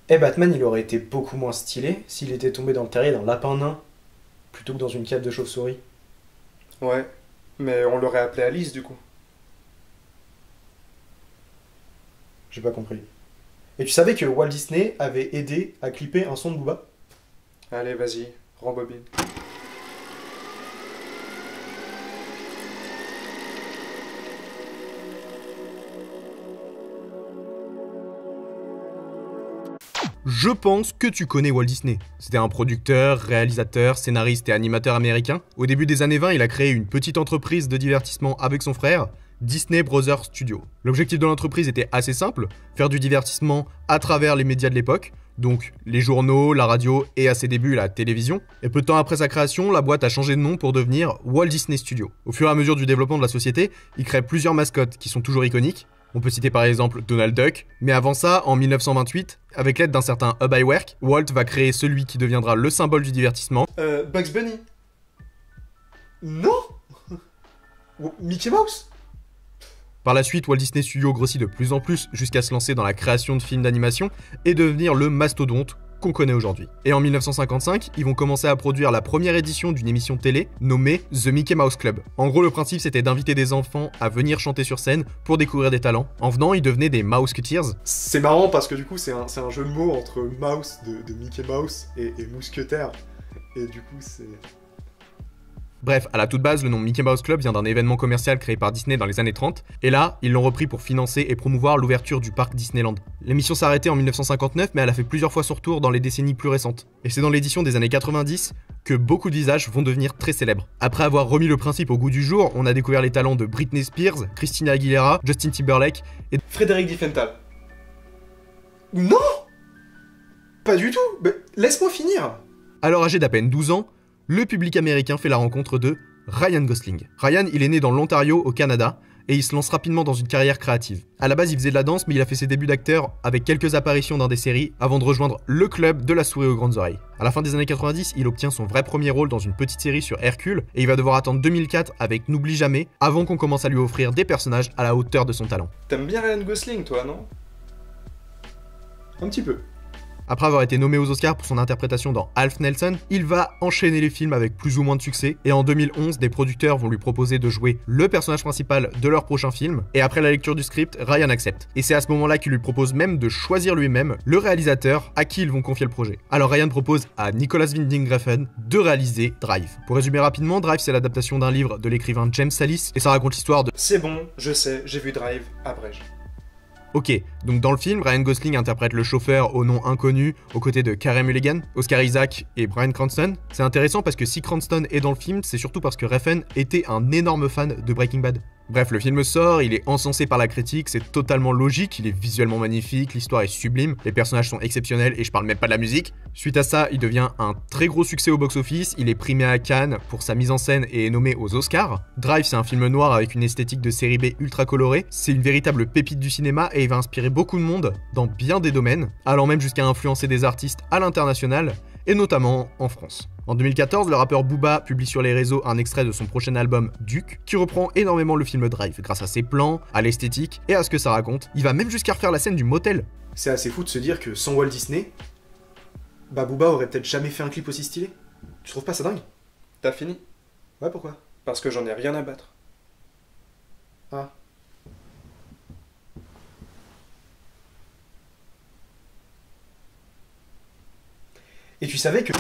Eh, Batman, il aurait été beaucoup moins stylé s'il était tombé dans le terrier d'un lapin nain plutôt que dans une cape de chauve-souris. Ouais, mais on l'aurait appelé Alice du coup. J'ai pas compris. Et tu savais que Walt Disney avait aidé à clipper un son de Booba? Allez, vas-y, rembobine. Je pense que tu connais Walt Disney. C'était un producteur, réalisateur, scénariste et animateur américain. Au début des années 20, il a créé une petite entreprise de divertissement avec son frère, Disney Brothers Studio. L'objectif de l'entreprise était assez simple, faire du divertissement à travers les médias de l'époque, donc les journaux, la radio et à ses débuts la télévision. Et peu de temps après sa création, la boîte a changé de nom pour devenir Walt Disney Studio. Au fur et à mesure du développement de la société, il crée plusieurs mascottes qui sont toujours iconiques. On peut citer par exemple Donald Duck, mais avant ça, en 1928, avec l'aide d'un certain Ub Iwerk, Walt va créer celui qui deviendra le symbole du divertissement. Bugs Bunny. Non. Mickey Mouse. Par la suite, Walt Disney Studios grossit de plus en plus jusqu'à se lancer dans la création de films d'animation et devenir le mastodonte qu'on connaît aujourd'hui. Et en 1955, ils vont commencer à produire la première édition d'une émission télé nommée The Mickey Mouse Club. En gros, le principe c'était d'inviter des enfants à venir chanter sur scène pour découvrir des talents. En venant, ils devenaient des Mouseketeers. C'est marrant parce que du coup, c'est un jeu de mots entre Mouse de Mickey Mouse et mousquetaire. Et du coup, c'est. Bref, à la toute base, le nom Mickey Mouse Club vient d'un événement commercial créé par Disney dans les années 30, et là, ils l'ont repris pour financer et promouvoir l'ouverture du parc Disneyland. L'émission s'est arrêtée en 1959, mais elle a fait plusieurs fois son retour dans les décennies plus récentes. Et c'est dans l'édition des années 90 que beaucoup de visages vont devenir très célèbres. Après avoir remis le principe au goût du jour, on a découvert les talents de Britney Spears, Christina Aguilera, Justin Timberlake et Frédéric Diffenthal. Non. Pas du tout. Mais laisse-moi finir. alors âgé d'à peine 12 ans, le public américain fait la rencontre de Ryan Gosling. Ryan, il est né dans l'Ontario, au Canada, et il se lance rapidement dans une carrière créative. À la base, il faisait de la danse, mais il a fait ses débuts d'acteur avec quelques apparitions dans des séries avant de rejoindre le club de la souris aux grandes oreilles. À la fin des années 90, il obtient son vrai premier rôle dans une petite série sur Hercule, et il va devoir attendre 2004 avec N'oublie jamais, avant qu'on commence à lui offrir des personnages à la hauteur de son talent. T'aimes bien Ryan Gosling, toi, non? Un petit peu. Après avoir été nommé aux Oscars pour son interprétation dans Alf Nelson, il va enchaîner les films avec plus ou moins de succès, et en 2011, des producteurs vont lui proposer de jouer le personnage principal de leur prochain film, et après la lecture du script, Ryan accepte. Et c'est à ce moment-là qu'il lui propose même de choisir lui-même le réalisateur à qui ils vont confier le projet. Alors Ryan propose à Nicholas Winding Refn de réaliser Drive. Pour résumer rapidement, Drive c'est l'adaptation d'un livre de l'écrivain James Sallis, et ça raconte l'histoire de... C'est bon, je sais, j'ai vu Drive, abrège. Ok, donc dans le film, Ryan Gosling interprète le chauffeur au nom inconnu aux côtés de Carey Mulligan, Oscar Isaac et Bryan Cranston. C'est intéressant parce que si Cranston est dans le film, c'est surtout parce que Refn était un énorme fan de Breaking Bad. Bref, le film sort, il est encensé par la critique, c'est totalement logique, il est visuellement magnifique, l'histoire est sublime, les personnages sont exceptionnels et je parle même pas de la musique. Suite à ça, il devient un très gros succès au box-office, il est primé à Cannes pour sa mise en scène et est nommé aux Oscars. Drive, c'est un film noir avec une esthétique de série B ultra colorée, c'est une véritable pépite du cinéma et il va inspirer beaucoup de monde dans bien des domaines, allant même jusqu'à influencer des artistes à l'international, et notamment en France. En 2014, le rappeur Booba publie sur les réseaux un extrait de son prochain album Duke, qui reprend énormément le film Drive, grâce à ses plans, à l'esthétique et à ce que ça raconte. Il va même jusqu'à refaire la scène du motel. C'est assez fou de se dire que sans Walt Disney, bah Booba aurait peut-être jamais fait un clip aussi stylé. Tu trouves pas ça dingue? T'as fini? Ouais, pourquoi? Parce que j'en ai rien à battre. Ah. Et tu savais que...